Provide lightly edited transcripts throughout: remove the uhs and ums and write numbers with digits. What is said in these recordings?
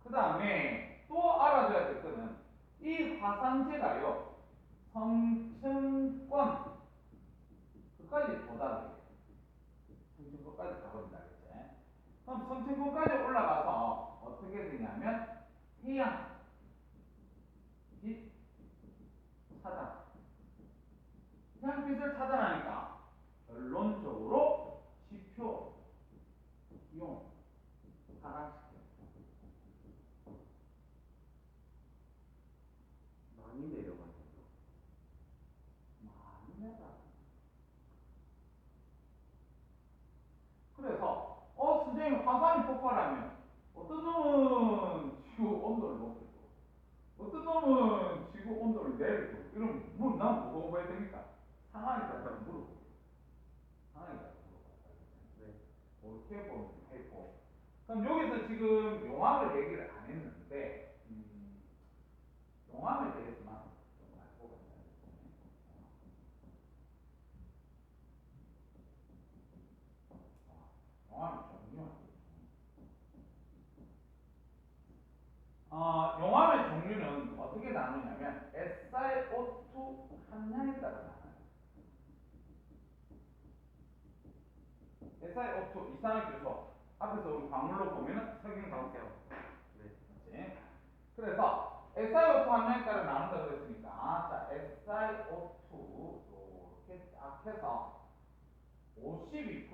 그 다음에 또 알아둬야 될 거는 이 화산재가요 성층권 끝까지 도달해요. 성층권까지 가버린다 그랬지. 그럼 성층권까지 올라가서 어떻게 되냐면 태양 빛 차단 태양빛을 차단하니까 결론적으로 지표 기온 하락시켜요. 많이 내려가네요. 많이 내려가. 그래서 선생님 화산이 폭발하면 어떤 놈은 지구 온도를 높이고 어떤 놈은 지구 온도를 내리고 이러면 난 뭐가 봐야 됩니까? 상황에 따라서 물어보고 상황에 따라서 물어봐야 네. 그렇게 보면 되고 그럼 여기서 지금 용암을 얘기를 안 했는데 용암에 대해서만 좀 알고 가자. 용암의 종류. 용암의 종류는 어떻게 나누냐면 SiO2 함량에 따라 나눠요. SiO2 이산화탄소 앞에서 우리 광물로 보면은 석영광택. 네. 그래서 SiO2 함량에 따라 나눈다고 했으니까 자 SiO2 이렇게 딱 해서 52%,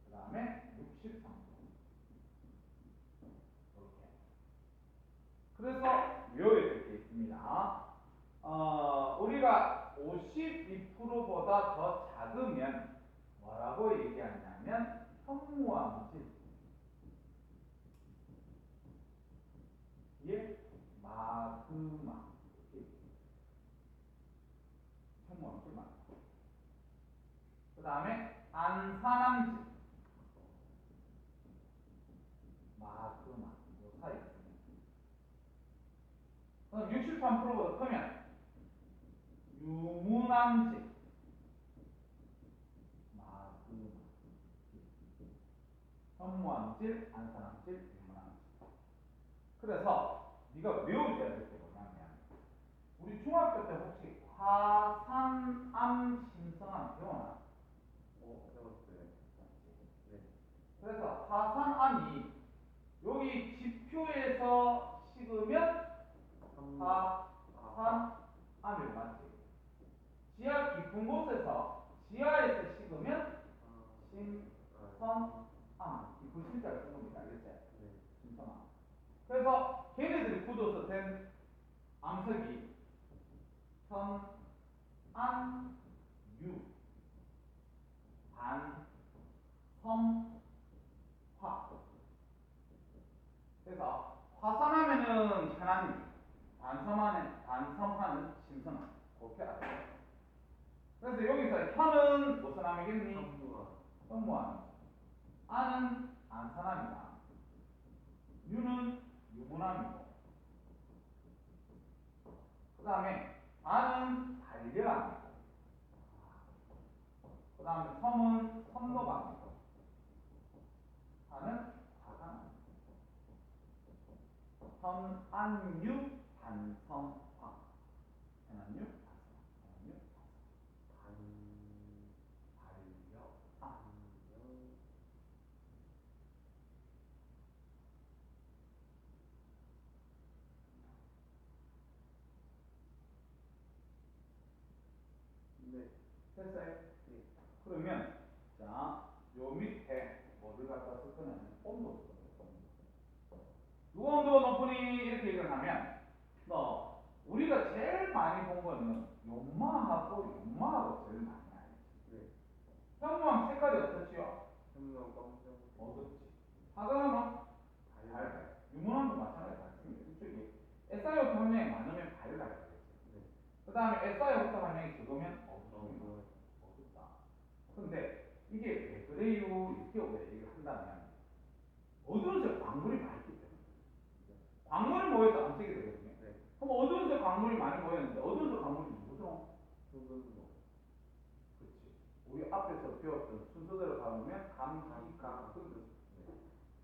그 다음에 63%. 이렇게. 그래서 외워야 될 게 있습니다. 우리가 52%보다 더 작으면 뭐라고 얘기하냐면 현무암질. 예, 마그마. 현무암질 마그마. 그 다음에 안산암질. 마그마. 요 사이 있습니다. 그럼 63%보다 크면 유문암질. 마그마. 현무암질, 안산암질, 유문암질. 그래서 네가 외워줘야 될 게 뭐냐면 우리 중학교 때 혹시 화산암 신성암 배워나? 배웠어요. 네. 그래서 화산암이 여기 지표에서 식으면 화산암이 맞지? 지하 깊은 곳에서 지하에서 식으면 신성암. 이 글씨자를 쓴 겁니다. 알겠지? 네. 신성암. 그래서 걔네들이 굳어서 된 암석이 현안유 반섬화. 그래서 화산하면은 현안유, 반섬화는 신성암. 그렇게 알아요. 그래서 여기서 현은 무슨 암이겠니? 현무암. 안은 안산암이다. 유는 유문암이고. 그 다음에 반은 반려암이고. 그 다음에 섬은 섬노감이고. 하는 화산암. 현안유 반섬화. 현안유 반섬화. 현안유 반려암. 네. 됐어요? 네. 그러면 자, 요 밑에 뭐를 갖다 쓸 거냐면 온도. 누가 온도가 높으니 이렇게 얘기를 하면 우리가 제일 많이 본 거는 연마하고 제일 많이 알지. 네. 현무암 색깔이 어떻지요? 현무암 검정. 어둡지. 화강암은 밝아요. 유문암도 마찬가지 밝습니다. 이쪽이 SiO2 함량이 많으면 밝아요. 네. 그 다음에 SiO2 함량이 적으면 어둡다. 근데 이게 왜 그래요? 이렇게 우리가 얘기를 한다면 어두운 색 광물이 많기 때문에. 광물이 모여서 암색이 되거든요. 네. 그럼 어두운 색 광물이 많이 모였는데 어두운 색 광물이 누구죠? 붉은 그렇지. 우리 앞에서 배웠던 순서대로 가보면 감기, 각극.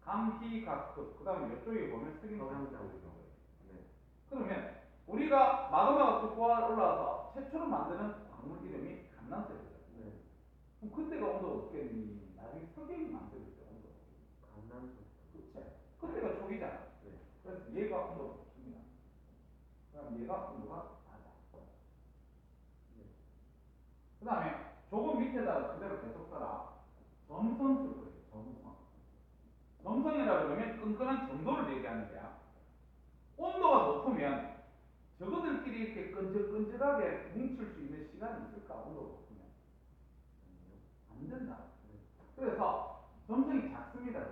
감희각급. 그 다음에 이쪽에 보면 석영장. 석영장. 네. 그러면 우리가 마그마가 쭉 올라와서 최초로 만드는 광물 이름이 감남색이죠. 네. 그럼 그때가 온도가 어떻게 되니? 나중에 석영이 만들어질 때 온도가. 감남수. 그렇지. 그때가 초기잖아. 네. 그래서 얘가 온도가 높습니다. 그럼 얘가 온도가 낮아. 네. 그 다음에 조금 밑에다가 그대로 계속 써라. 점성술 그래요. 점성. 점성이라 그러면 끈끈한 점도를 얘기하는 거야. 온도가 높으면 저거들끼리 이렇게 끈적끈적하게 뭉칠 수 있는 시간이 있을까? 온도가 높으면. 안 된다. 그래서 점성이 작습니다.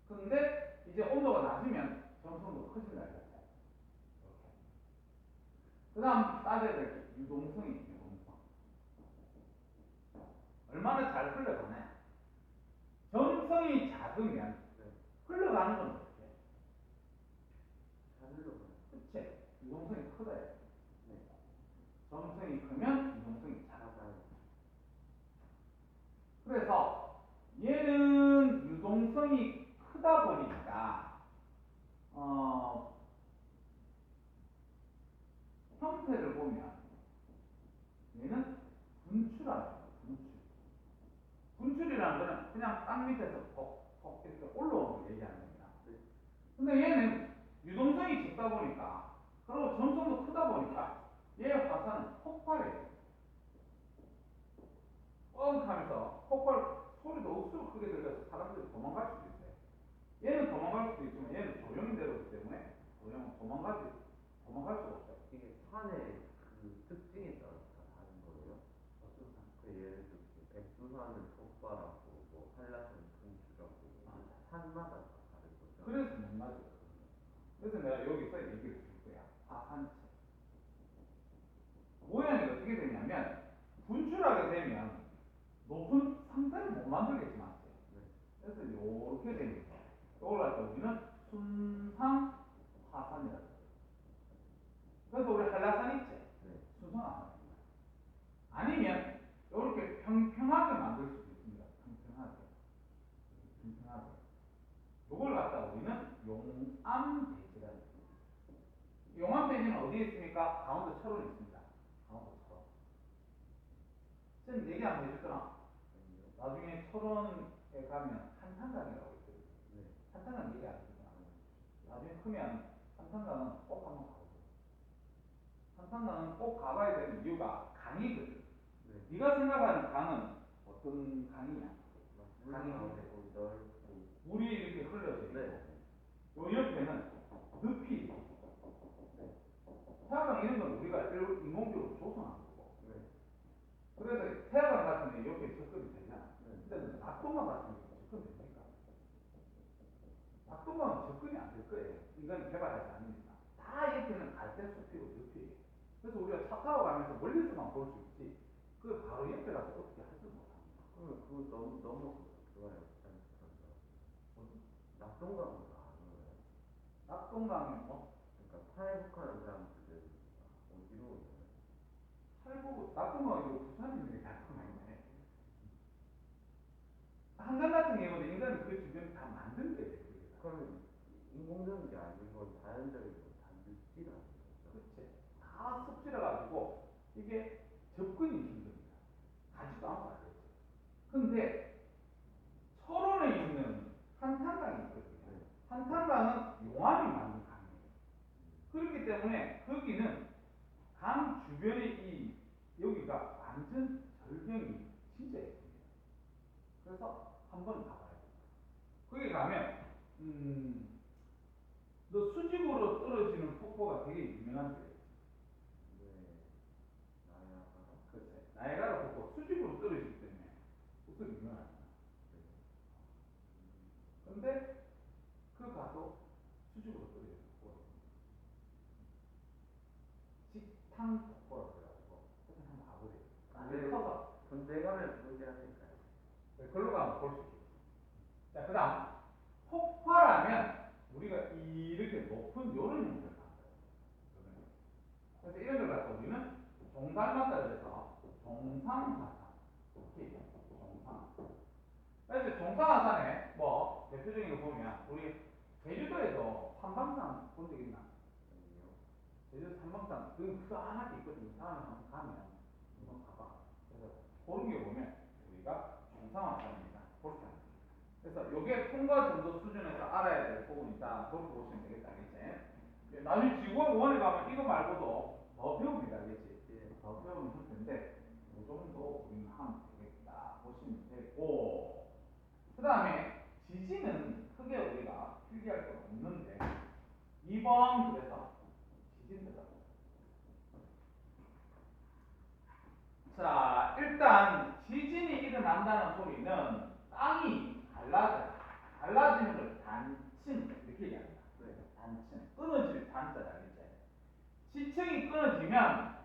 그런데 이제 온도가 낮으면 점성도 커진다. 이렇게. 그 다음 따져야 될 게 유동성이 유동성. 얼마나 잘 흘러가냐. 점성이 작으면 흘러가는 건 어떻게 해? 잘 흘러가요. 그치? 유동성이 크다. 점성이 크면 유동성이 작아요. 그래서 얘는 유동성이 크다 보니까 형태를 보면 얘는 분출합니다. 분출. 분출이라는 거는 그냥 땅 밑에서 퍽퍽 이렇게 올라오는 걸 얘기하는 겁니다. 근데 얘는 유동성이 적다 보니까 그리고 점성도 크다 보니까 얘 화산은 폭발해요. 뻥 하면서 폭발 소리도 억수로 크게 들려서 사람들이 도망갈 수도 있어요. 얘는 도망갈 수도 있지만 얘는 조용히 내려오기 때문에 도망갈 수가 없어요. 이게 산의 그 특징에 따라서 다 다른 거예요. 어떤 산? 그 예를 들어 백두산은 폭발하고 뭐 한라산은 분출하고 산마다 다 다른 거죠. 그래서 못 맞아요. 그래서 내가 여기서 얘기를 줄 거야. 화산체. 모양이 어떻게 되냐면 분출하게 되면 높은 상태를 못 만들겠지만 그래서 이렇게 됩니다. 이걸 갖다 우리는 순상 화산이라고 해요. 그래서 우리 한라산 있지? 순상 화산입니다. 아니면 이렇게 평평하게 만들 수도 있습니다. 평평하게. 이걸 갖다 우리는 용암대지라고 해요. 용암대지는 어디에 있습니까? 강원도 철원에 있습니다. 강원도 철원. 쌤 얘기 한번 해줬잖아. 나중에 철원에 가면 한탄강이라고 있어요. 한탄강 얘기 안 해주잖아. 나중에 크면 한탄강은 꼭 한번 가보세요. 한탄강은 꼭 가봐야 되는 이유가 강이거든. 네가 생각하는 강은 어떤 강이냐? 강이 넓고 물이 이렇게 흘러져 있고 요 옆에는 늪이 있고 태양광 이런 건 우리가 인공적으로 조성한 거고 그래서 태양광 같은 데 옆에 접근이 되잖아. 근데 낙동강 같은 데 접근 됩니까? 낙동강은 접근이 안 될 거예요. 인간이 개발하지 않으니까. 다 옆에는 갈대숲이고 늪이에요. 그래서 우리가 차 타고 가면서 멀리서만 볼 수 있지 그 바로 옆에 가서 어떻게 하지 못합니다. 그러면 그거 너무 좋아요. 낙동강으로 안 오나요? 낙동강이 뭐? 그러니까 탈북하는 사람들은 어디로 오나요? 낙동강이 부산에 있는 낙동강이네. 한강 같은 경우는 인간이 그 주변을 다 만든 거예요. 그러면 인공적인 게 아니고 자연적인 다 습지라는 거죠. 그렇지. 다 습지라가지고 이게 접근이 힘듭니다. 가지도 않고 안 되지. 근데 철원에 있는 한탄강이 있거든요. 한탄강은 용암이 만든 강이에요. 그렇기 때문에 거기는 강 주변의 여기가 완전 절경이 진짜 예쁩니다. 그래서 한번 가봐야 됩니다. 거기 가면 너 수직으로 떨어지는 폭포가 되게 유명한 데예요. 나야가라? 그렇지. 나야가라 폭포 수직으로 떨어지기 때문에 그것도 유명합니다. 근데 그 가도 수직으로 떨어지는 폭포가 직탕 폭포라고 해가지고 하여튼 한번 가보세요. 나중에 커서 군대 가면 그렇게 하니까요. 글로 가면 볼 수 있겠지. 자, 그 다음 폭발하면 우리가 이렇게 높은 요런 형태를 만들어요. 그래서 이런 걸 갖고 우리는 종 닮았다 그래서 종상화산 이렇게 얘기해요. 종상. 그래서 동산화산에 뭐 대표적인 거 보면 우리 제주도에서 삼방산 본 적 있나? 아니요. 제주도 삼방산 그 하나도 있거든요. 다음에 한번 가면 한번 가봐. 그래서 그런 게 보면 우리가 동산화산입니다. 그렇게 합니다. 그래서 요게 통과 정도 수준에서 알아야 될 부분이다. 그렇게 보시면 되겠다. 알겠지? 나중에 지구과학원에 가면 이거 말고도 더 배웁니다. 알겠지? 더 배우면 좋텐데 이 정도 우리는 하면 되겠다. 보시면 되고 그 다음에 지진은 크게 우리가 필기할 건 없는데 2번 그래서 지진 들어가. 자, 일단 지진이 일어난다는 소리는 땅이 갈라지는 걸 단층 이렇게 얘기합니다. 단층. 끊어질 단자다. 알겠지? 지층이 끊어지면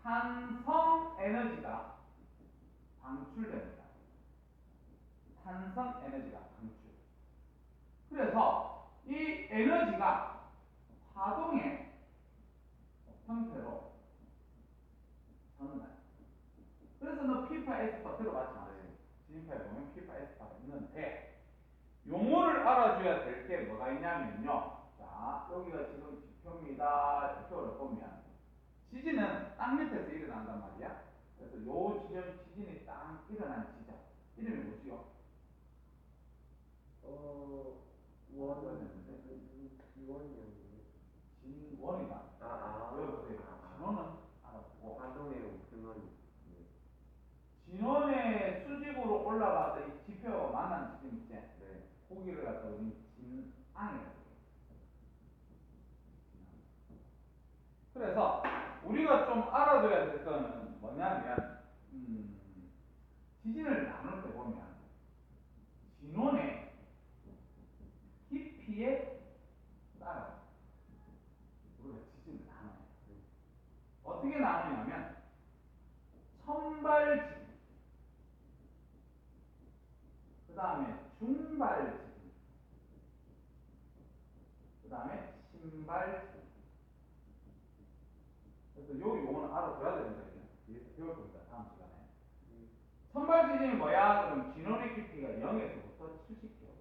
탄성 에너지가 방출됩니다. 탄성 에너지가 방출. 그래서 이 에너지가 파동의 형태로 전환. 그래서 너 피파 에스파 들어봤지 않아요? 지진파에 보면 피파 에스파가 있는데 용어를 알아줘야 될 게 뭐가 있냐면요. 자, 여기가 지금 지표입니다. 지표를 보면 지진은 땅 밑에서 일어난단 말이야. 그래서 요 지점 지진이 딱 일어난 지점 이름이 뭐지요? 지원이었는데. 진원이다. 외워보세요. 진원은 알아보고 파동의 근원이. 진원의 수직으로 올라가서 이 지표가 만난 지점 있지? 네. 거기를 갖다 우리 진앙이라고 해요. 그래서 우리가 좀 알아둬야 될 거는 뭐냐면 지진을 나눌 때 보면 진원의 깊이에 따라 우리가 지진을 나눠요. 어떻게 나누냐면 선발 지진, 그 다음에 중발 지진, 그 다음에 신발 지진. 그래서 요 용어는 알아둬야 됩니다. 뒤에서 배울 겁니다. 다음 시간에. 선발 지진이 뭐야? 그럼 진원의 깊이가 0에서부터 70km.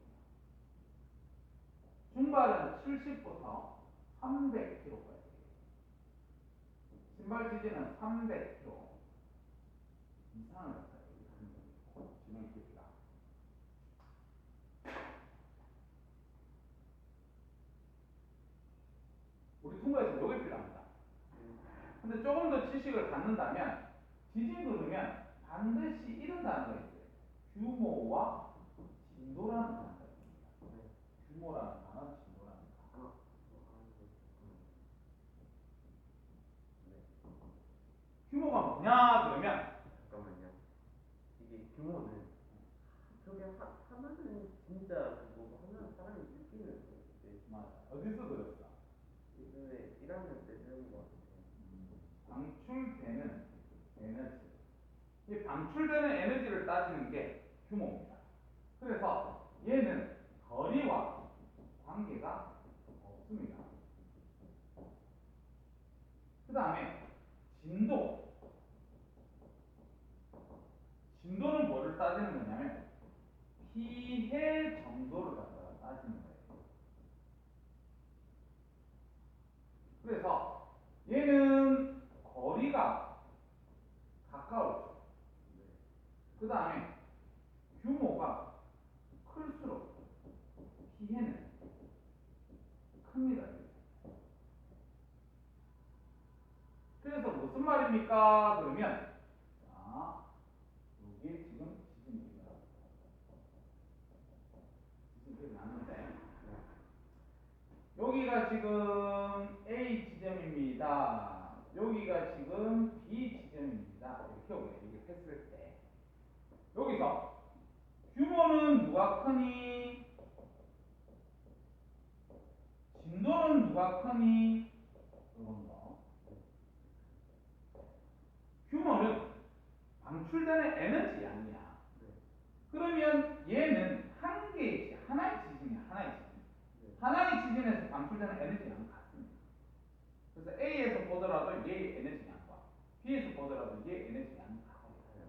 중발은 70부터 300km까지. 신발 지진은 300km 이상을 갖다 얘기하는 겁니다. 진원의 깊이가. 우리 통과에서 요게 필요합니다. 근데 조금 더 지식을 갖는다면 지진 그러면 반드시 이런다는 거 있어요. 규모와 진도라는 단어가 있습니다. 규모라는 단어, 진도라는 단어. 규모가 뭐냐 그러면 잠깐만요. 이게 규모는 저게 하나는 진짜 그거 하나 사람이 느끼는 거지. 맞아. 어디서 들었어? 예전에 1학년 때 배운 거 같아요. 방출되는 에너지. 이 방출되는 에너지를 따지는 게 규모입니다. 그래서 얘는 거리와 관계가 없습니다. 그 다음에 진도. 진도는 뭐를 따지는 거냐면 피해 정도를 갖다가 따지는 거예요. 그래서 얘는 거리가 가까울수록, 그 다음에 규모가 클수록 피해는 큽니다. 그래서 무슨 말입니까? 그러면 자, 여기 지금 지진입니다. 지진이 났는데 여기가 지금 A 지점입니다. 여기가 지금 B 지점입니다. 이렇게 우리가 얘기를 했을 때 여기서 규모는 누가 크니? 진도는 누가 크니? 이런 거. 규모는 방출되는 에너지 양이야. 그러면 얘는 한 개의 하나의 지진이야. 하나의 지진. 하나의 지진에서 방출되는 에너지 양은 같습니다. 그래서 A에서 보더라도 얘의 에너지 양과 B에서 보더라도 얘의 에너지 양이 같아요.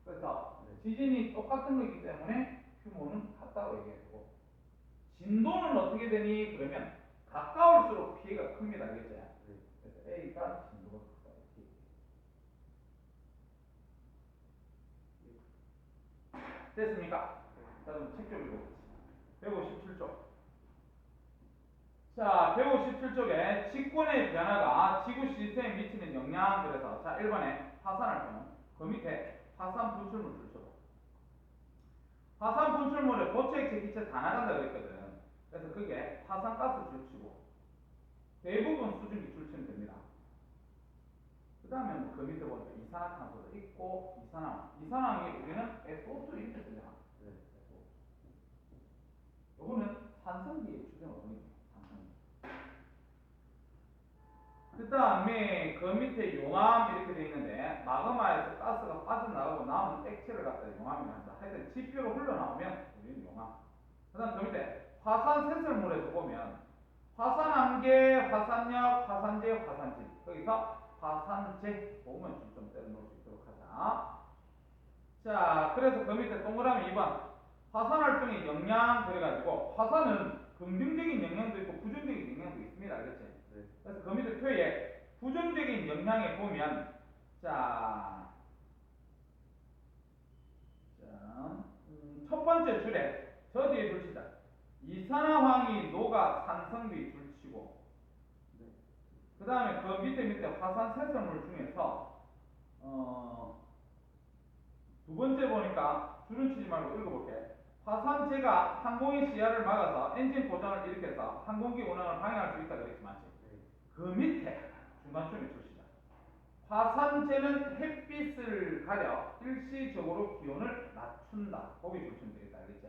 그래서 지진이 똑같은 거기 때문에 진도는 어떻게 되니? 그러면 가까울수록 피해가 큽니다. 알겠지? 그래서 A가 진도가 크다. 이렇게. 됐습니까? 자, 그럼 책 좀 읽어보겠습니다. 157쪽. 자, 157쪽에 직권의 변화가 지구 시스템에 미치는 영향. 그래서 자, 1번에 화산활동. 그 밑에 화산 분출물 줄쳐봐. 화산 분출물에 고체액체, 기체 다 나간다 그랬거든. 그래서 그게 화산가스 줄치고 대부분 수증기 줄치면 됩니다. 그 다음에 뭐 그 밑에 보니까 이산화탄소도 있고 이산화황이 우리는 SO2 이렇게 쓰잖아. 요거는 산성비의 추정 어머니. 산성비. 그 다음에 그 밑에 용암 이렇게 돼 있는데 마그마에서 가스가 빠져나가고 남은 액체를 갖다 용암이라 한다. 하여튼 지표로 흘러나오면 우리는 용암. 그 다음 그 밑에 화산 세설물에서 보면 화산암계, 화산역, 화산재, 화산진. 거기서 화산재 보면 좀 때려놓을 수 있도록 하자. 자, 그래서 그 밑에 동그라미 2번 화산활동의 영향 그래가지고 화산은 긍정적인 영향도 있고 부정적인 영향도 있습니다. 알겠지? 그래서 그 밑에 표에 부정적인 영향에 보면 첫 번째 줄에 저 뒤에 줄치자. 이산화황이 녹아 산성비 줄치고 그 다음에 그 밑에 화산 세설물 중에서 두 번째 보니까 줄은 치지 말고 읽어볼게. 화산재가 항공의 시야를 막아서 엔진 고장을 일으켜서 항공기 운항을 방해할 수 있다 그랬지 맞지? 그 밑에 중간쯤에 줄시다. 화산재는 햇빛을 가려 일시적으로 기온을 낮춘다. 거기 줄치면 되겠다. 알겠지?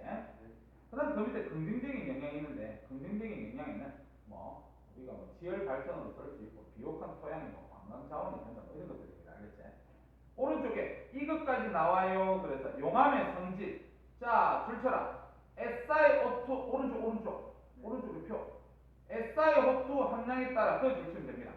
그 다음 그 밑에 긍정적인 영향이 있는데 긍정적인 영향에는 뭐 우리가 뭐 지열 발전으로 쓸 수 있고 비옥한 토양이 뭐 관광 자원이 된다 뭐 이런 것들입니다. 알겠지? 오른쪽에 이것까지 나와요. 그래서 용암의 성질. 자, 줄쳐라. SiO2 오른쪽에 표. SiO2 함량에 따라 그 줄치면 됩니다.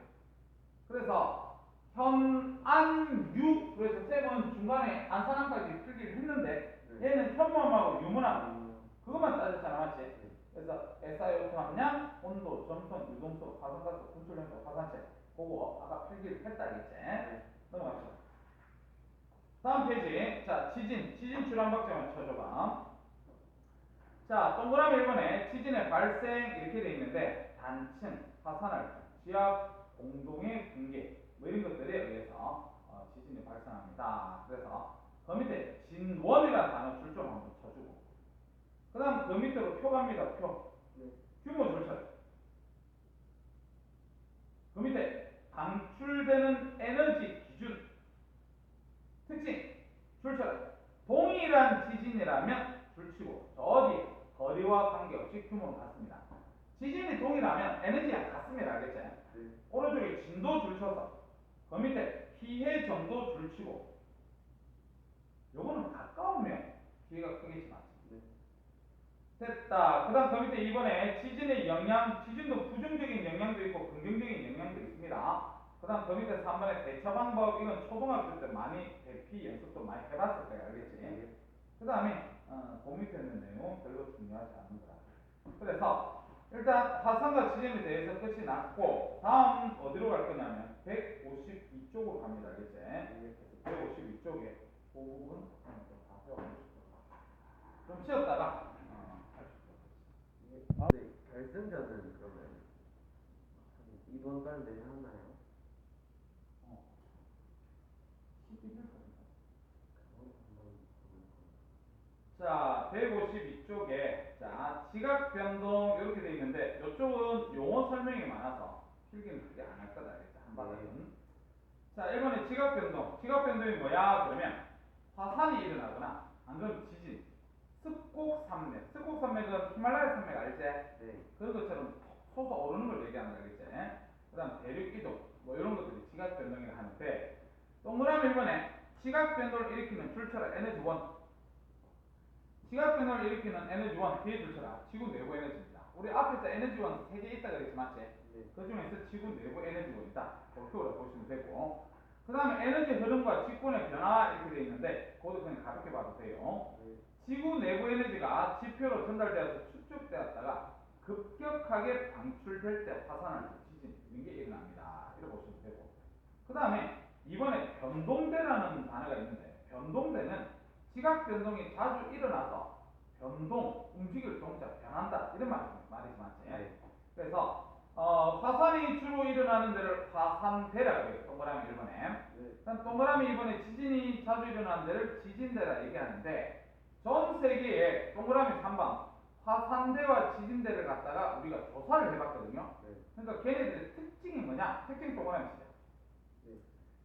그래서 현안유 그래서 쌤은 중간에 안산함까지 필기를 했는데 얘는 현무암하고 유문암 그것만 따졌잖아 맞지? 그래서 SiO2 함량, 온도, 점성, 유동성, 화산가스, 분출량도, 화산체 그거 아까 필기를 했다 알겠지? 넘어갑시다. 다음 페이지. 자, 지진 출현 박자만 쳐줘봐. 자, 동그라미 1번에 지진의 발생 이렇게 돼 있는데 단층, 화산활동, 지압, 공동의 붕괴 뭐 이런 것들에 의해서 지진이 발생합니다. 그래서 그 밑에 진원이라는 단어 줄 좀 한번 쳐주고 그 다음 그 밑으로 표 갑니다. 표. 규모 줄쳐요. 그 밑에 방출되는 에너지 기준 특징 줄쳐요. 동일한 지진이라면 줄치고 어디 거리와 관계없이 규모는 같습니다. 지진이 동일하면 에너지가 같습니다. 알겠지? 오른쪽에 진도 줄쳐서 그 밑에 피해 정도 줄치고 요거는 가까우면 피해가 크겠지만 됐다. 그 다음 그 밑에 이번에 지진의 영향 지진도 부정적인 영향도 있고 긍정적인 영향도 있습니다. 그 다음 그 밑에 3번에 대처 방법 이건 초등학교 때 많이 대피 연습도 많이 해봤을 거야. 알겠지? 그 다음에 그 밑에 있는 내용 별로 중요하지 않은 거야. 그래서 일단 화산과 지진에 대해서 끝이 났고 다음 어디로 갈 거냐면 152쪽으로 갑니다. 알겠지? 152쪽에 그 부분 다 배워보시고 좀 쉬었다가 결승전은 그러면 이번 달 내에 하나요? 11일까지. 자, 152쪽에 자 지각 변동 이렇게 돼 있는데 이쪽은 용어 설명이 많아서 필기는 크게 안 할 거다. 알겠지? 한 바닥은. 자, 1번에 지각 변동. 지각 변동이 뭐야? 그러면 화산이 일어나거나 안 그러면 지진. 습곡산맥. 습곡산맥은 히말라야 산맥 알지? 그런 것처럼 솟아오르는 걸 얘기하는 거겠지? 그 다음 대륙 이동. 뭐 이런 것들이 지각 변동이라 하는데 동그라미 1번에 지각 변동을 일으키는 줄쳐라 에너지 원. 지각 변동을 일으키는 에너지 원 뒤에 줄쳐라. 지구 내부 에너지입니다. 우리 앞에서 에너지 원 3개 있다 그랬지 맞지? 그 중에서 지구 내부 에너지 원이다. 그렇게 보시면 되고 그 다음에 에너지 흐름과 직권의 변화 이렇게 되어 있는데 그것도 그냥 가볍게 봐도 돼요. 지구 내부 에너지가 지표로 전달되어서 축적되었다가 급격하게 방출될 때 화산을 지진 이런 게 일어납니다. 이렇게 보시면 되고 그 다음에 이번에 변동대라는 단어가 있는데 변동대는 지각 변동이 자주 일어나서 변동, 움직일 동자, 변한다 이런 말이지 맞지? 네. 그래서 화산이 주로 일어나는 데를 화산대라고 해요. 동그라미 1번에. 네. 동그라미 2번에 지진이 자주 일어나는 데를 지진대라 얘기하는데 전 세계에 동그라미 3번 화산대와 지진대를 갖다가 우리가 조사를 해봤거든요. 네. 그러니까 걔네들의 특징이 뭐냐? 특징 동그라미 치자. 네.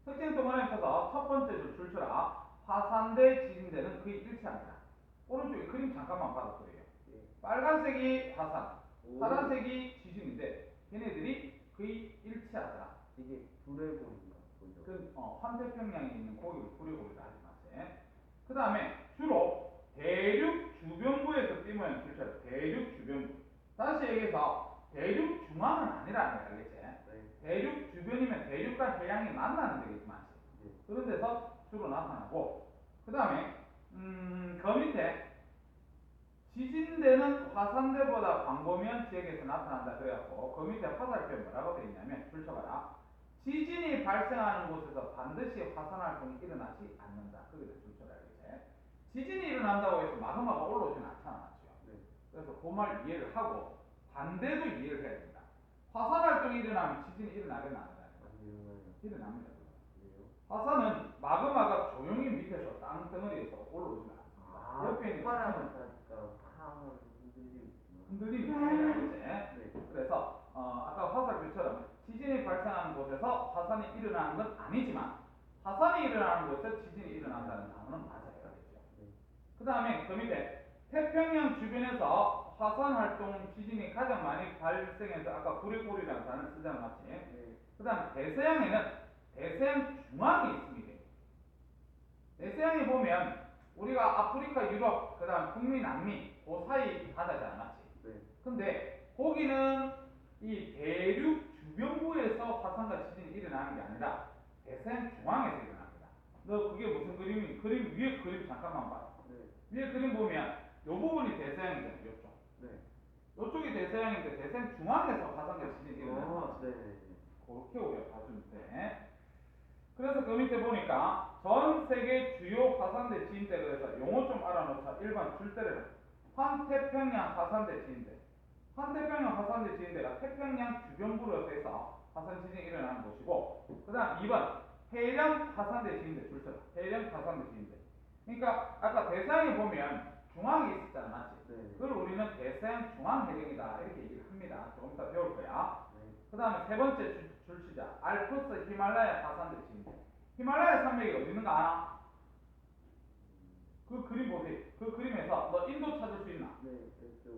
특징 동그라미 쳐서 첫 번째 줄 줄쳐라. 화산대, 지진대는 거의 일치합니다. 오른쪽에 그림 잠깐만 봐도 그래요. 네. 빨간색이 화산, 오. 파란색이 지진인데 걔네들이 거의 일치하더라. 이게 불의 고리인가 보죠. 그 환태평양에 있는 고기를 부려고리라 하지 마세요. 그 다음에 주로 대륙 주변부에서 띠 모양 줄쳐요. 대륙 주변부. 다시 얘기해서 대륙 중앙은 아니라는 거 알겠지? 네. 대륙 주변이면 대륙과 해양이 만나는 데겠지 맞지? 네. 그런 데서 주로 나타나고 그 다음에 그 밑에 지진대는 화산대보다 광범위한 지역에서 나타난다 그래갖고 그 밑에 화살표에 뭐라고 되어 있냐면 줄쳐봐라. 지진이 발생하는 곳에서 반드시 화산 활동이 일어나지 않는다. 거기다 줄쳐라 이렇게. 지진이 일어난다고 해서 마그마가 올라오지는 않잖아 맞죠? 네. 그래서 그 말 이해를 하고 반대도 이해를 해야 된다. 화산 활동이 일어나면 지진이 일어나겠나 안 일어나겠나? 일어납니다. 그래요? 화산은 마그마가 조용히 밑에서 땅덩어리에서 올라오지는 않습니다. 옆에 있는 폭발하면 지진은 하니까 팡 흔들리는구나. 흔들림이 있습니다. 그렇지? 네. 그래서 아까 화살표처럼 지진이 발생하는 곳에서 화산이 일어나는 건 아니지만 화산이 일어나는 곳에서 지진이 일어난다는 단어는 맞아요. 그렇죠? 네. 그 다음에 그 밑에 태평양 주변에서 화산 활동 지진이 가장 많이 발생해서 아까 구리고리라는 단어를 쓰잖아 맞지? 네. 그 다음 대서양에는 대서양 중앙에 있습니다. 대서양에 보면 우리가 아프리카, 유럽, 그 다음 북미, 남미 그 사이 바다잖아 맞지? 네. 근데 거기는 이 대륙 주변부에서 화산과 지진이 일어나는 게 아니라 대서양 중앙에서 일어납니다. 너 그게 무슨 그림이? 그림 위에 그림 잠깐만 봐. 네. 위에 그림 보면 이 부분이 대서양이잖아요. 이쪽. 네. 이쪽이 대서양인데 대서양 중앙에서 화산과 지진이 일어나는 거지. 네. 그렇게 우리가 봐주면 돼. 그래서 그 밑에 보니까 전 세계 주요 화산대 지진대 그래서 용어 좀 알아놓자. 1번 줄대를 환태평양 화산대 지진대. 환태평양 화산대 지진대가 태평양 주변부로 해서 화산 지진이 일어나는 곳이고 그 다음 2번 해령 화산대 지진대 줄쳐라. 해령 화산대 지진대. 그러니까 아까 대서양에 보면 중앙에 있었잖아 맞지? 네. 그걸 우리는 대서양 중앙해령이다 이렇게 얘기를 합니다. 조금 이따 배울 거야. 네. 그 다음에 세 번째 줄치자 알프스 히말라야 화산대 지진대. 히말라야 산맥이 어디 있는가 아나? 그 그림 보세요. 그 그림에서 너 인도 찾을 수 있나? 네. 저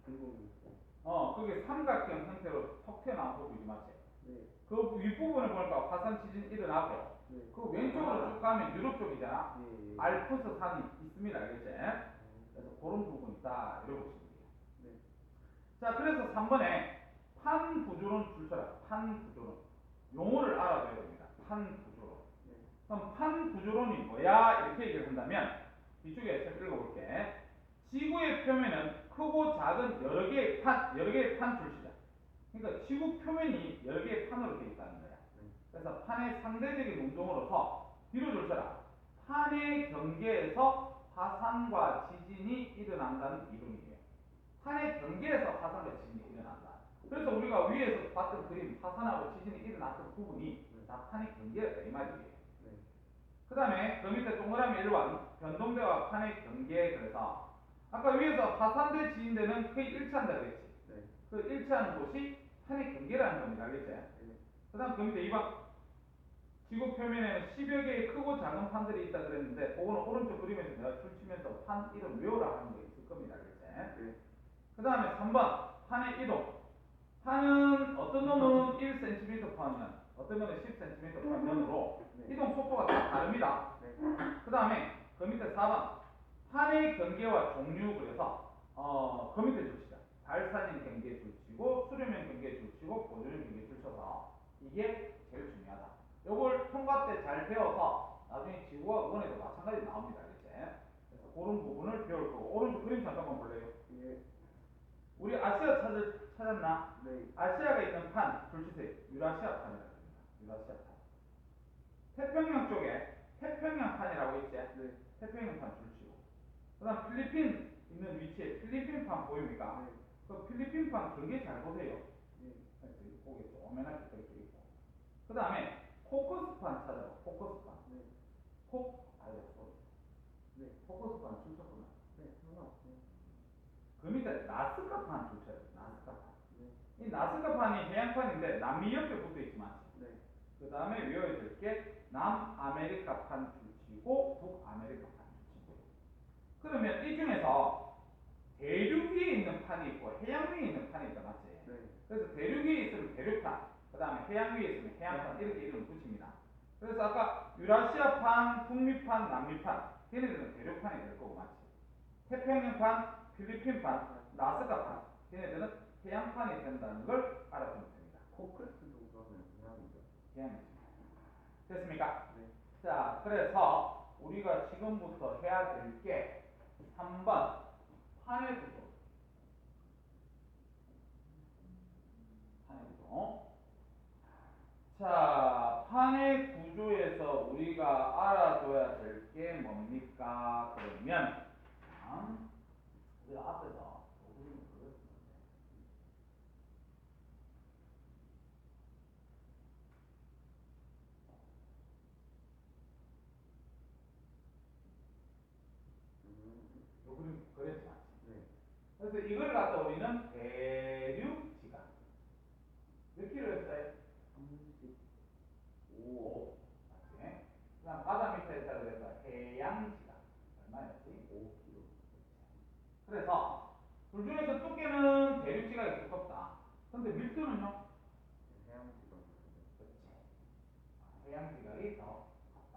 빈공이 있어요. 그게 삼각형 형태로 턱 튀어나온 부분이지 맞지? 네. 그 윗부분을 보니까 화산 지진 일어나고 네. 그 왼쪽으로 쭉 가면 유럽 쪽이잖아. 네. 알프스 산이 있습니다. 알겠지? 그래서 그런 부분이다. 이러고 보시면 돼요. 네. 자, 그래서 3번에 판구조론 줄쳐라. 판구조론. 용어를 알아둬야 됩니다. 판구조론. 네. 그럼 판구조론이 뭐야? 이렇게 얘기를 한다면 이쪽에 좀 읽어볼게. 지구의 표면은 크고 작은 여러 개의 판 줄치자. 그러니까 지구 표면이 여러 개의 판으로 되어 있다는 거야. 그래서 판의 상대적인 운동으로서 뒤로 줄쳐라. 판의 경계에서 화산과 지진이 일어난다는 이론이에요. 판의 경계에서 화산과 지진이 일어난다. 그래서 우리가 위에서 봤던 그림 화산하고 지진이 일어났던 부분이 다 판의 경계였다 이 말이에요. 네. 그 다음에 그 밑에 동그라미 1번 변동대와 판의 경계 그래서 아까 위에서 화산대 지진대는 거의 일치한다 그랬지. 네. 그 일치하는 곳이 판의 경계라는 겁니다. 알겠지? 네. 그 다음 그 밑에 2번 지구 표면에는 10여 개의 크고 작은 판들이 있다 그랬는데 그거는 오른쪽 그림에서 내가 줄치면서 판 이름 외우라 하는 거 있을 겁니다. 알겠지? 네. 그 다음에 3번 판의 이동. 판은 어떤 놈은 1cm 판면 어떤 놈은 10cm 판면으로 네. 이동 속도가 다 다릅니다. 네. 그 다음에 그 밑에 4번 판의 경계와 종류 그래서 그 밑에 줄치자. 발산인 경계에 줄치고 수렴형 경계에 줄치고 보존형 경계에 줄쳐서 이게 제일 중요하다. 요걸 통과 때 잘 배워서 나중에 지구와 의원에도 마찬가지 나옵니다. 알겠지? 그래서 그런 부분을 배울 거고 오른쪽 그림 잠깐만 볼래요? 예. 우리 아시아 찾았나? 네. 아시아가 있는 판 불주세요. 유라시아 판이라고 합니다. 유라시아 판. 태평양 쪽에 태평양 판이라고 있지? 네. 태평양 판 줄치고. 그다음 필리핀 있는 위치에 필리핀 판 보입니까? 네. 그 필리핀 판 경계 잘 보세요. 네. 거기 조그만하게 이렇게 있고. 그다음에 코커스판 찾아봐. 코커스판. 네. 네. 코커스판 출처구나. 네. 상관없어요. 그 밑에 나스카판 출처예요. 나스카판. 네. 이 나스카판이 해양판인데 남미 옆에 붙어 있지만. 네. 그 다음에 외워야 될 게 남아메리카판 줄치고 북아메리카판 줄치고. 그러면 이 중에서 대륙 위에 있는 판이 있고 해양 위에 있는 판이 있다, 맞지? 네. 그래서 대륙 위에 있으면 대륙판, 그 다음에 해양 위에 있으면 해양판 이렇게 이름을 붙입니다. 그래서 아까 유라시아판, 북미판, 남미판 걔네들은 대륙판이 될 거고, 맞지? 태평양판, 필리핀판, 나스카판 걔네들은 해양판이 된다는 걸 알아두면 됩니다. 코크스도 그러면 해양이죠. 해양이죠. 됐습니까? 네. 자, 그래서 우리가 지금부터 해야 될 게 3번 판의 구조. 판의 구조. 자, 판의 구조에서 우리가 알아둬야 될 게 뭡니까? 그러면 우리가 앞에서 요 그림을 그렸었는데 요 그림 그렸지 맞지? 네. 그래서 이걸 갖다 우리는 대륙지각 몇 킬로였어요? 35. 맞지? 그다음 바다 밑에 있다 그래서 해양지각 얼마였지? 5kg. 그래서 둘 중에서 두께는 대륙지각이 두껍다. 근데 밀도는요? 해양지가. 그렇지. 해양지각이 더 컸다.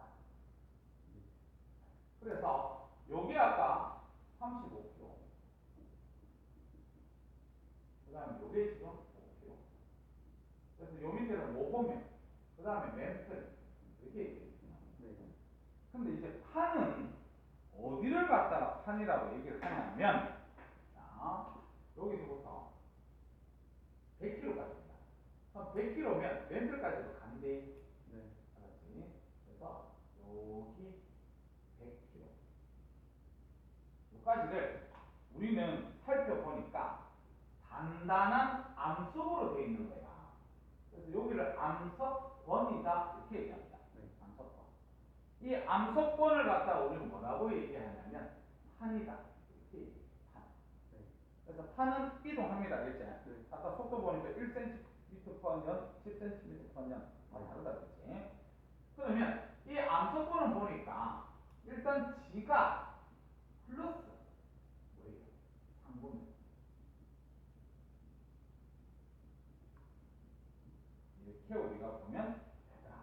그래서 여기 아까 35kg. 그 다음에 요게 지금 5kg. 그래서 요 밑에는 모범면, 그 다음에 멘틀 이렇게 얘기했습니다. 네. 근데 이제 판은 어디를 갖다가 판이라고 얘기를 하냐면, 자, 여기서부터 100kg까지입니다. 그럼 100kg면 멘틀까지도 간대. 네. 알았지? 그래서 여기 100kg. 여기까지를 우리는 살펴보니까 단단한 암석으로 되어 있는 거야. 그래서 여기를 암석권이다 이렇게 얘기합니다. 네. 암석권. 이 암석권을 갖다 우리는 뭐라고 얘기하냐면 판이다 이렇게 얘기해요. 판. 네. 그래서 판은 이동합니다, 그랬지? 네. 아까 속도 보니까 1cm/년, 10cm/년 다 다르다 그랬지? 그러면 이 암석권을 보니까 일단 G가 플러스 뭐예요? 상분면. 이렇게 우리가 보면 되더라.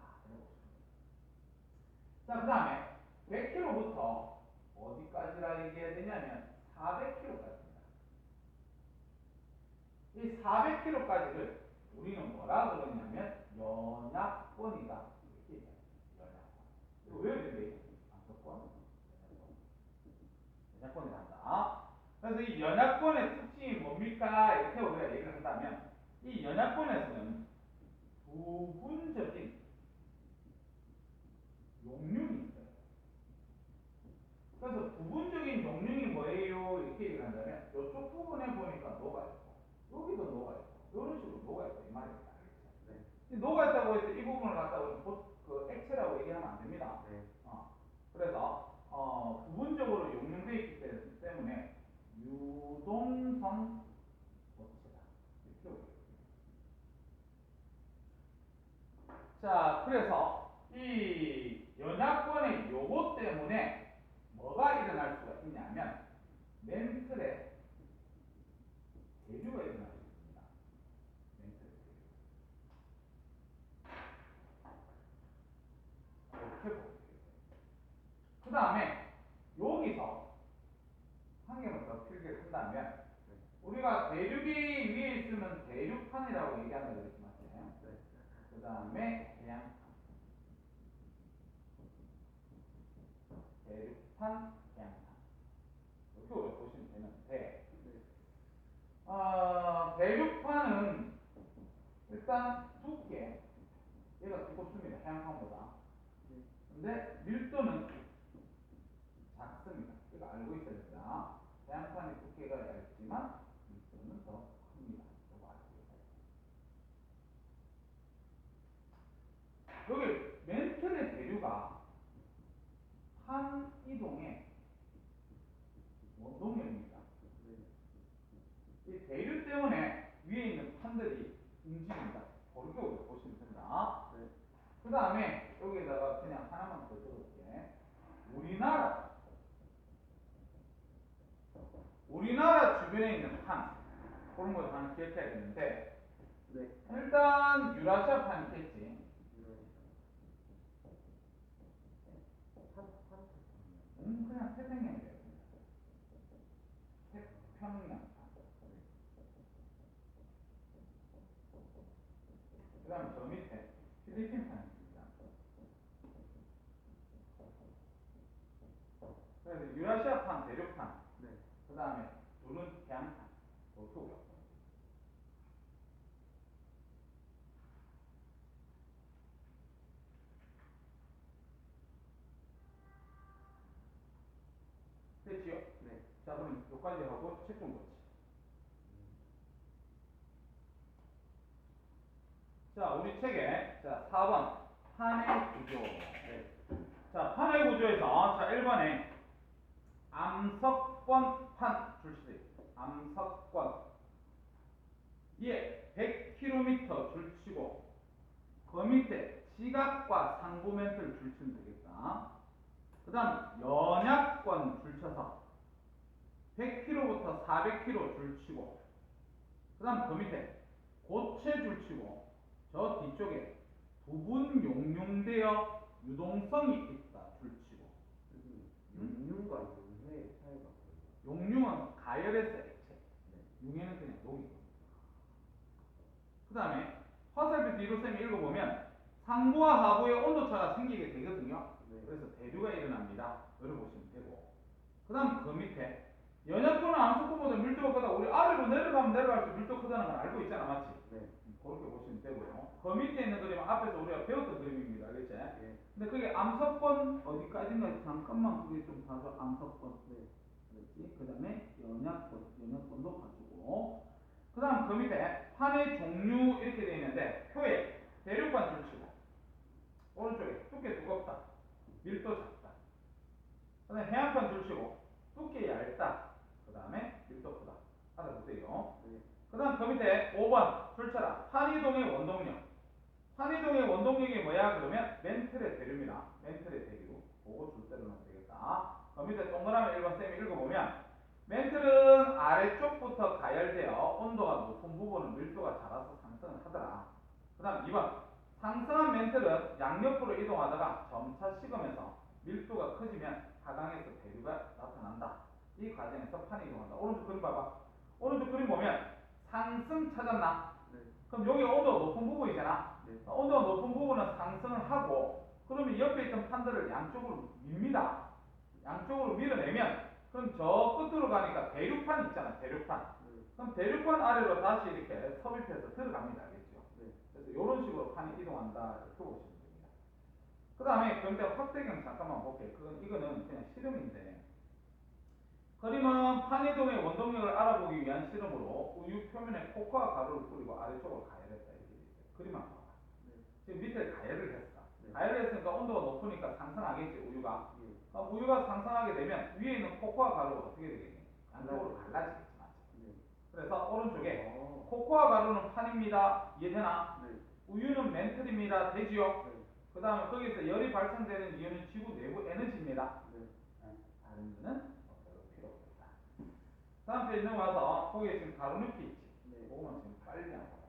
자, 그 다음에 100kg부터 어디까지라 얘기해야 되냐면 400kg까지입니다. 이 400kg까지를 우리는 뭐라 그러냐면 연약권이다. 이렇게 얘기합니다. 연약권. 이거 외워야 된대. 암석권. 연약권이란다. 그래서 이 연약권의 특징이 뭡니까? 이렇게 우리가 얘기를 한다면 이 연약권에서는 부분적인 용융이 있어요. 그래서 부분적인 용융이 뭐예요? 이렇게 얘기를 한다면 이쪽 부분에 보니까 녹아있고 여기도 녹아있고 이런 식으로 녹아있고 이 말입니다. 네. 녹아있다고 해서 이 부분을 갖다가 그 액체라고 얘기하면 안 됩니다. 네. 그래서 부분적으로 용융되어 있기 때문에 유동성 고체다. 이렇게 보여요. 자, 그래서 이 연약권의 요거 때문에 뭐가 일어날 수가 있냐면 멘틀에 대류가 일어날 수 있습니다. 멘틀에 대류. 이렇게 보면 되겠어요. 그 다음에 여기서 한 개만 더 필기를 한다면 우리가 대륙이 위에 있으면 대륙판이라고 얘기한다고 그랬지 맞잖아요. 네. 그 다음에 해양판. 대륙판, 해양판. 이렇게 우리가 보시면 되는데 대륙판은 일단 두께, 얘가 두껍습니다. 해양판보다. 근데 밀도는 작습니다. 이거 알고 있어야 됩니다. 해양판의 두께가 얇지만 밀도는 더 큽니다. 이거 알고 있어야 돼요. 여기 멘틀의 대류가 판 이동의 원동력입니다. 이 대류 때문에 위에 있는 판들이 움직입니다. 그렇게 보시면 됩니다. 그 다음에 여기에다가 그냥 하나만 더 적을게. 우리나라 주변에 있는 판, 그런 걸 하나 기억해야 되는데, 일단 유라시아 판이겠지. 그냥 태평양이에요. 태평양. 그 다음 저 밑에 필리핀 판입니다. 그래서 유라시아판, 대륙판, 그 다음에 둘은 해양판, 그렇고요. 됐지요? 자, 그럼 여기까지 하고 책좀 보지. 자, 우리 책에, 자, 4번. 판의 구조. 자, 판의 구조에서, 자, 1번에 암석권 판 줄치돼 있어요. 암석권. 이에 100km 줄치고, 그 밑에 지각과 상부멘트를 줄치면 되겠다. 그 다음, 연약권 줄쳐서 100km부터 400km 줄치고, 그 다음 그 밑에 고체 줄치고, 저 뒤쪽에 부분 용융되어 유동성이 있다 줄치고. 용융과 용해의 차이가 뭐예요? 용융은 가열에서 액체, 용해는 그냥 녹이고. 그 다음에 화살표 뒤로 쌤이 읽어보면 상부와 하부의 온도차가 생기게 되거든요. 그래서 대류가 일어납니다. 열어보시면 되고. 그 다음 그 밑에 연약권은 암석권보다 밀도가 크다. 우리 아래로 내려가면 내려갈수록 밀도가 크다는 걸 알고 있잖아, 맞지? 그렇게 보시면 되고요. 그 밑에 있는 그림은 앞에서 우리가 배웠던 그림입니다. 알겠지? 근데 그게 암석권 어디까지인가 잠깐만 그게 좀 봐서 암석권. 그렇지? 그 다음에 연약권도 봐주고. 그 다음 그 밑에 판의 종류 이렇게 되어 있는데 표에 대륙판 줄치고 오른쪽에 두께 두껍다. 밀도 작다. 그 다음에 해안판 줄치고 두께 얇다. 그 다음에 밀도 크다. 알아보세요. 그 다음 그 밑에 5번 줄쳐라. 판이동의 원동력. 판이동의 원동력이 뭐야? 그러면 멘틀의 대류입니다. 멘틀의 대류. 그거 줄 대로 넣으면 되겠다. 그 밑에 동그라미 1번 쌤이 읽어보면 멘틀은 아래쪽부터 가열되어 온도가 높은 부분은 밀도가 자라서 상승을 하더라. 그 다음 2번 상승한 멘틀은 양옆으로 이동하다가 점차 식으면서 밀도가 커지면 하강에서 대류가 나타난다. 이 과정에서 판이 이동한다. 오른쪽 그림 봐봐. 오른쪽 그림 보면 상승 찾았나? 그럼 여기 온도가 높은 부분이잖아. 온도가 높은 부분은 상승을 하고 그러면 옆에 있던 판들을 양쪽으로 밉니다. 양쪽으로 밀어내면 그럼 저 끝으로 가니까 대륙판 있잖아. 대륙판. 그럼 대륙판 아래로 다시 이렇게 섭입해서 들어갑니다. 알겠죠? 그래서 이런 식으로 판이 이동한다. 이렇게 보시면 됩니다. 그 다음에 그런데 확대경 잠깐만 볼게요. 이거는 그냥 실험인데 그림은 판이동의 원동력을 알아보기 위한 실험으로 우유 표면에 코코아 가루를 뿌리고 아래쪽으로 가열했다. 이렇게 돼 있어요. 그림만 봐봐. 지금 밑에 가열을 했어. 가열을 했으니까 온도가 높으니까 상승하겠지. 우유가. 우유가 상승하게 되면 위에 있는 코코아 가루가 어떻게 되겠니? 양쪽으로 갈라지겠지. 맞죠? 그래서 오른쪽에 코코아 가루는 판입니다. 이해되나? 우유는 멘틀입니다. 되지요? 그 다음에 거기서 열이 발생되는 이유는 지구 내부 에너지입니다. 다른 거는 별로 필요 없다. 다음 페이지 넘어가서 거기에 지금 가루 넣기 있지. 그거만 지금 빨리 한번.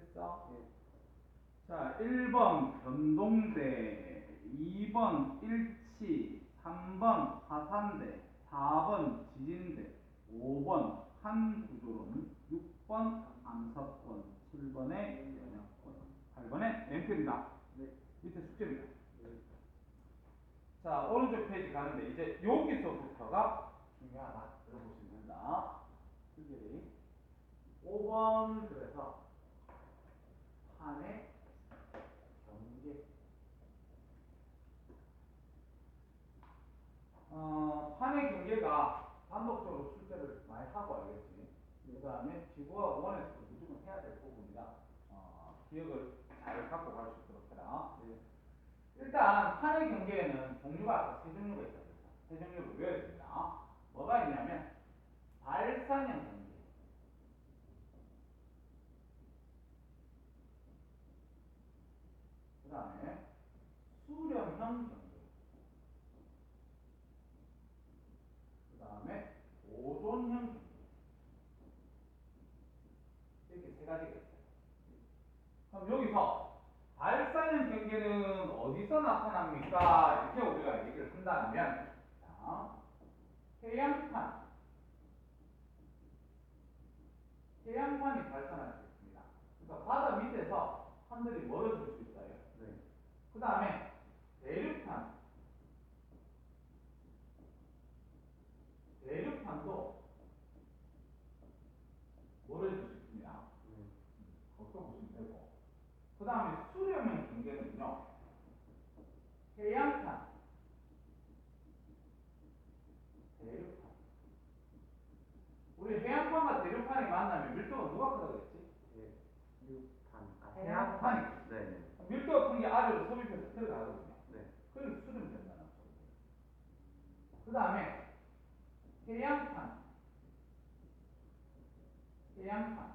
됐어? 네. 자, 1번 변동대, 2번 일치, 3번 화산대, 4번 지진대, 5번 한 구조론, 6번 암사권, 7번의 연약권, 8번의 맹필이다. 네. 밑에 숙제입니다. 네. 자, 오른쪽 페이지 가는데 이제 여기서부터가 중요하다. 들어보시면 된다. 특별히 5번 그래서 판의 경계. 판의 경계가 반복적으로 출제를 많이 하고 알겠지. 그 다음에 지구와 원에서 무조건 해야 될 부분이다. 기억을 잘 갖고 갈 수 있도록 해라. 네. 일단 판의 경계에는 종류가 아까 세 종류가 있다. 세 종류를 외워야 됩니다. 뭐가 있냐면 발산형 경계, 그 다음에 수렴형 경계, 그 다음에 보존형 경계. 이렇게 세 가지가 있어요. 그럼 여기서 발산형 경계는 어디서 나타납니까? 이렇게 우리가 얘기를 한다면, 자, 해양판, 해양판이 발산할 수 있습니다. 그러니까 바다 밑에서 판들이 멀어질 수 있어요. 네. 그 다음에 대륙판, 대륙판도 멀어질 수 있습니다. 네. 걱정 보시면 되고. 그 다음에 수렴형 경계는요, 해양판, 대륙판. 우리 해양판과 대륙판이 만나면 밀도가 누가 크다고 했지? 대륙판. 아, 해양판이. 해양판. 네. 밀도가 큰 게 아래로 섭입해서 들어가거든요. 네. 그래서 수렴된다는 소리예요. 그 다음에 해양판, 해양판.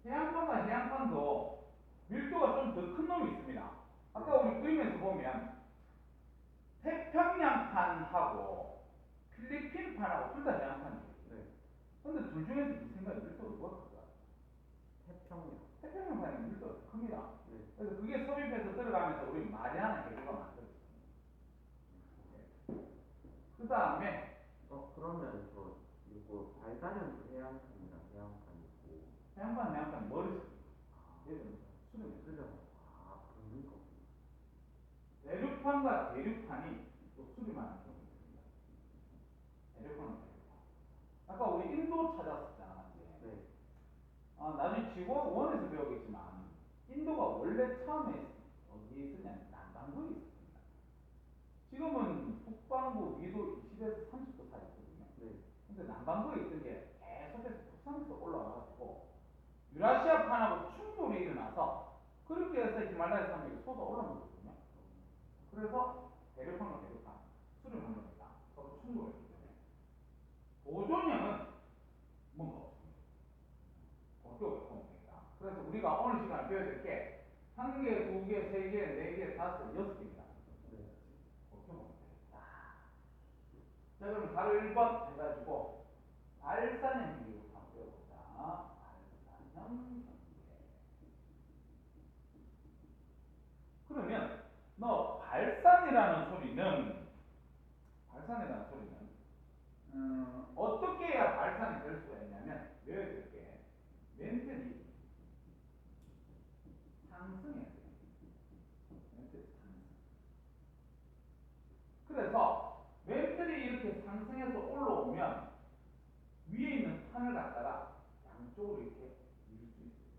해양판과 해양판도 밀도가 좀 더 큰 놈이 있습니다. 아까 우리 그림에서 보면 태평양판하고 필리핀판하고 둘 다 해양판이에요. 네. 근데 둘 중에서 네 생각에 밀도가 누가 클까? 태평양. 태평양판이 밀도가 더 큽니다. 네. 그래서 그게 섭입해서 들어가면서 우리 마리아나 해구가 만들어졌습니다. 그 다음에 그러면 저 이거 발산형 해양판이랑 해양판이고. 해양판이 머리 아, 얘는 수렴이 수렴. 아, 그런 거. 대륙판과 대륙판이 또 수렴하는 경우가 있습니다. 대륙판과 대륙판. 아까 우리 인도 찾았었잖아, 맞지? 네. 나중에 지구학 원에서 배우겠지만 인도가 원래 처음에 어디에 있었냐면 남반구에 있었습니다. 지금은 북반구 위도 20에서 30도 사이 있거든요. 네. 근데 남반구에 있던 게 계속해서 북상에서 올라와가지고 유라시아판하고 충돌이 일어나서 그렇게 해서 히말라야 산맥이 솟아 올라온 거거든요. 그래서 대륙판과 대륙판 수렴한 겁니다. 서로 충돌했기 때문에. 보존형은 뭔가 없습니다. 어깨가 보면 됩니다. 그래서 우리가 오늘 시간에 배워야 될 게 한 개, 두 개, 세 개, 네 개, 다섯, 여섯 개입니다. 네. 어깨 보면 되겠다. 자, 그럼 바로 1번 해가지고 발산형 경계부터 한번 배워보자. 발산형 경계. 그러면 너 발산이라는 소리는 어떻게 해야 발산이 될 수가 있냐면 외워야 될 게 멘틀이 상승해야 돼요. 멘틀이 상승. 그래서 멘틀이 이렇게 상승해서 올라오면 위에 있는 판을 갖다가 양쪽으로 이렇게 밀 수 있어요.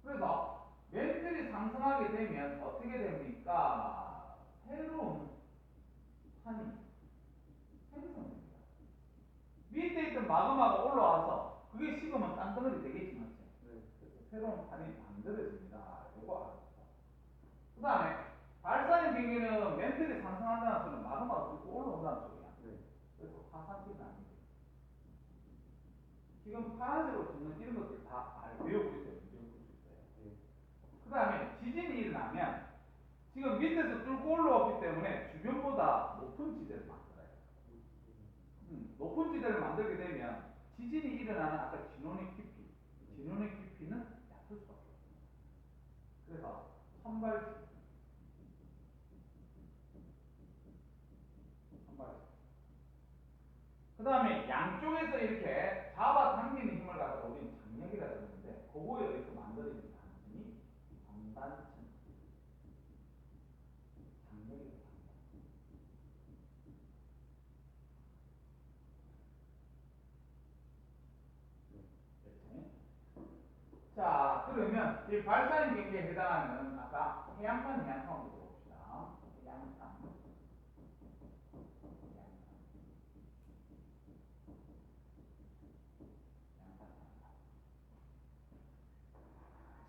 그래서 멘틀이 상승하게 되면 어떻게 됩니까? 새로운 판이 생성됩니다. 밑에 있던 마그마가 올라와서 그게 식으면 땅덩어리 되겠지만 네. 그래서 새로운 판이 만들어집니다. 요거 알아두세요. 그 다음에 발산의 경계는 멘틀이 상승한다는 소리는 마그마가 뚫고 올라온다는 소리야. 네. 그래서 화산기는 아닙니다. 지금 파란색으로 적는 이런 것들 다 외우고 있어요. 문제 풀 수 있어요. 네. 그 다음에 지진이 일어나면 지금 밑에서 뚫고 올라왔기 때문에 주변보다 높은 지대를 만들어요. 높은 지대를 만들게 되면 지진이 일어나는 아까 진원의 진원의 깊이는 얕을 수밖에 없습니다. 그래서 선발 그 다음에 양쪽에서 이렇게 잡아당기는 힘을 갖다가 우리는 장력이라고 하는데 그거에 이렇게 만들어진 단층이 장단층 장력이라고 합니다. 자, 그러면 이 발사인 경계에 해당하는 아까 해양판 해양판부터 봅시다. 해양판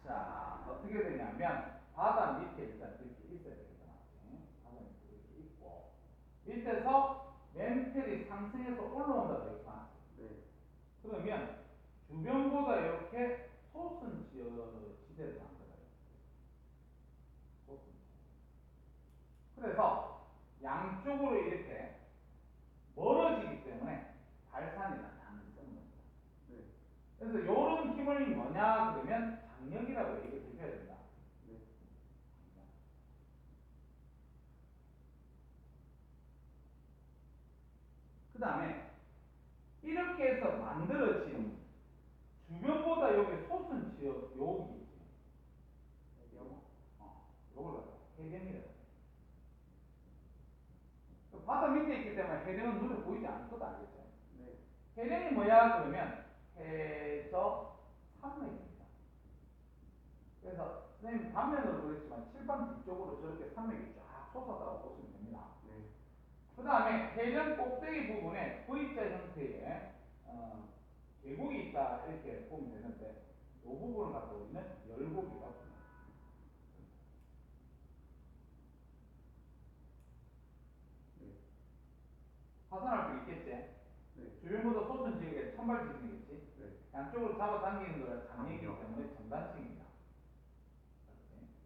자, 어떻게 되냐면 바다 밑에 일단 이렇게 있어야 되겠다. 바다 밑에 이렇게 있고 밑에서 멘틀이 상승해서 올라온다 되겠다. 네. 그러면 주변보다 이렇게 솟은 지대를 만들어요. 그래서 양쪽으로 이렇게 멀어지기 때문에 발산이 나타나는 겁니다. 네. 그래서 이런 힘을 뭐냐 그러면 장력이라고 얘기를 해줘야 된다. 네. 그 다음에 이렇게 해서 만들어진 주변보다 여기 솟은 지역 여기 있지. 해변. 요걸 갖다 해변이라고 해요. 바다 밑에 있기 때문에 해변은 눈에 보이지 않을 것도 알겠죠. 네. 해변이 뭐야 그러면 해저 산맥입니다. 그래서 선생님 단면으로 그랬지만 칠판 뒤쪽으로 저렇게 산맥이 쫙 솟았다고 보시면 됩니다. 네. 그 다음에 해변 꼭대기 부분에 V자 형태의 계곡이 있다 이렇게 보면 되는데 이 부분을 갖고 있는 열곡이라고 합니다. 네. 파산할 수 있겠지? 네. 주변보다 솟은 지역에 천발 지층이겠지? 네. 양쪽으로 잡아당기는 거는 장력이기 때문에 전단층입니다.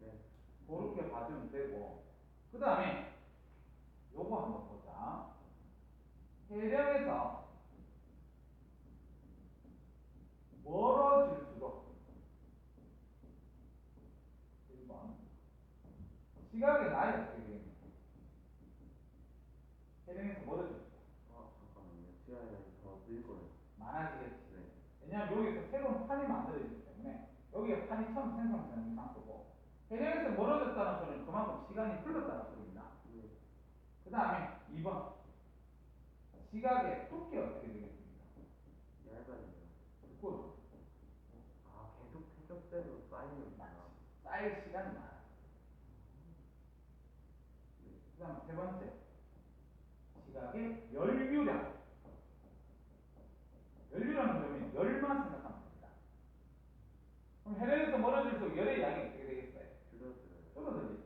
네. 그렇게 봐주면 되고 그 다음에 요거 한번 보자. 해령에서 멀어질수록 1번 시각의 나이가 어떻게 되겠냐. 해령에서 멀어질수록 잠깐만요. 지하에 더 늙어요. 많아지겠지. 네. 왜냐하면 여기서 새로운 판이 만들어지기 때문에 여기가 판이 처음 생성되는 장소고 해령에서 멀어졌다는 소리는 그만큼 시간이 흘렀다는 소리입니다. 네. 그 다음에 2번 시각의 두께가 어떻게 되겠습니까? 얇아져요. 두꺼워져. 계속 퇴적대로 쌓이는구나. 쌓일 시간이 많아. 네. 그 다음 세 번째 시각의 열유량. 열유량은 그러면 열만 생각하면 됩니다. 그럼 해령에서 멀어질수록 열의 양이 어떻게 되겠어요? 줄어들어요. 줄어들겠지.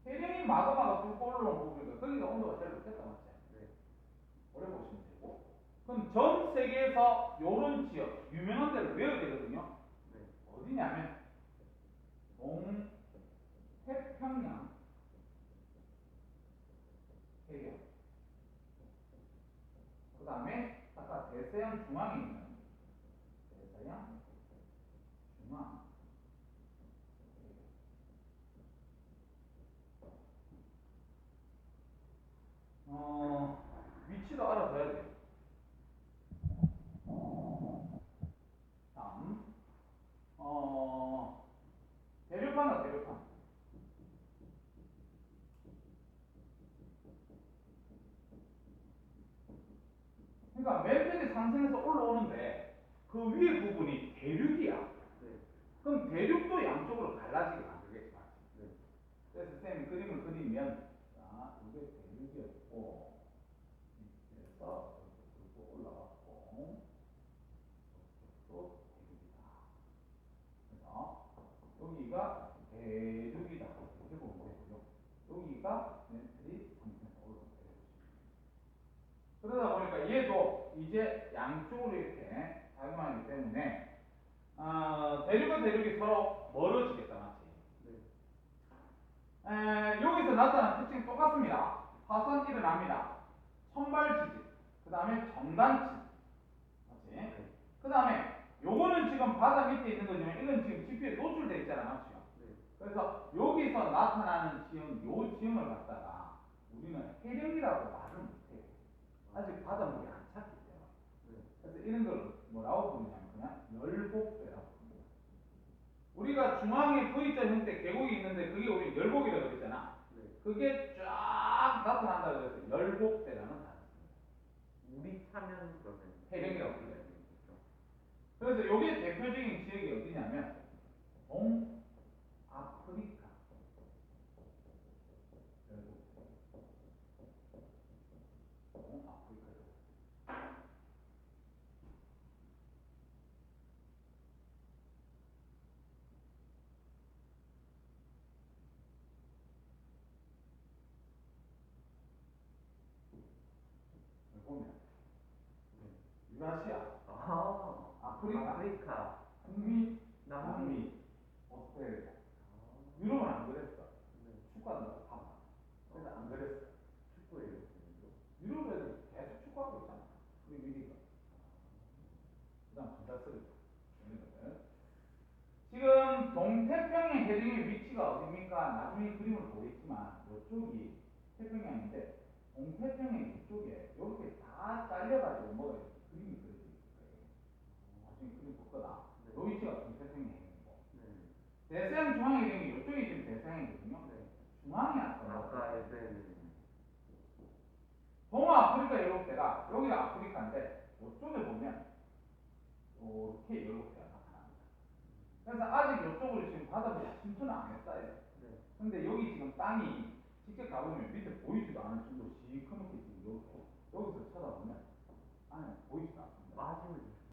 해령이 마그마가 뚫고 올라온 부분이니까 거기가 온도가 제일 높겠다 맞지? 네. 오래 보시면 되고. 그럼 전 세계에서 요런 지역 유명한 데를 외워야 되거든요. 네. 어디냐면 동태평양 해변. 그 다음에 아까 대서양 중앙에 있는 대서양 중앙 위치도 알아둬야 돼요. 다음 대륙판이다 대륙판. 그러니까 멘틀이 상승해서 올라오는데 그 위에 부분이 대륙이야. 네. 그럼 대륙도 양쪽으로 갈라지게 만들겠지. 네. 그래서 선생님이 그림을 그리면 자 이게 대륙이었고 밑에서 이렇게 뚫고 올라왔고 또 대륙이다. 그래서 여기가 대륙이다 이렇게 보면 되고요. 여기가 멘틀이 상승해서 올라오는 대륙입니다. 그러다 보니까 얘도 이제 양쪽으로 이렇게 작용하기 때문에 대륙과 대륙이 서로 멀어지겠다 맞지? 네. 여기서 나타난 특징이 똑같습니다. 파선 일어납니다. 선발 지진, 그 다음에 정단층. 맞지? 네. 그 다음에 요거는 지금 바다 밑에 있는 거지만 이건 지금 지표에 노출돼 있잖아. 맞죠? 네. 그래서 여기서 나타나는 지형, 요 지형을 갖다가 우리는 해령이라고 말을 못해요. 아직 바닷물이 안 찼기 때문에. 네. 그래서 이런 걸 뭐라고 부르냐면 그냥 열곡대라고 부릅니다. 우리가 중앙에 V자 형태 계곡이 있는데 그게 우리 열곡이라고 그랬잖아. 네. 그게 쫙 나타난다고 해서 열곡대라는 단어입니다. 물이 차면 그러면 해령이라고 불러요. 그렇죠. 그래서 요게 대표적인 지역이 어디냐면 동아프리카 열곡대. 동아프리카 열곡대. 보면 유라시아, 아, 아프리카, 아프리카, 북미, 남미. 남미, 오스트레일리아. 아, 유럽은 안 그랬어. 네. 축구한다고 봐봐. 그래서 안 그랬어. 축구예요, 지금도. 유럽 애들 계속 축구하고 있잖아. 프리미리가. 그 다음 감자스럽죠. 이런 것들. 지금 동태평양 해령의 위치가 어디입니까? 나중에 그림을 보겠지만 이쪽이 태평양인데 동태평양 이쪽에 이렇게 다 잘려가지고 뭐가 이렇게 그림이 그려져 있을 거예요. 나중에 그림 볼 거다. 네. 요 위치가 동태평양 해령이고 네. 대서양 중앙 해령이 이쪽이 지금 대서양이거든요. 네. 중앙이 아까 아까 에덴. 동아프리카 열곡대가 여기가 아프리카인데 이쪽에 보면 이렇게 열곡대가 나타납니다. 그래서 아직 이쪽으로 지금 바다물이 침투는 안 했어요. 네. 근데 여기 지금 땅이 직접 가보면 밑에 보이지도 않을 정도로 시커멓게 지금 이렇게 여기서 쳐다보면 안에 보이지도 않아요.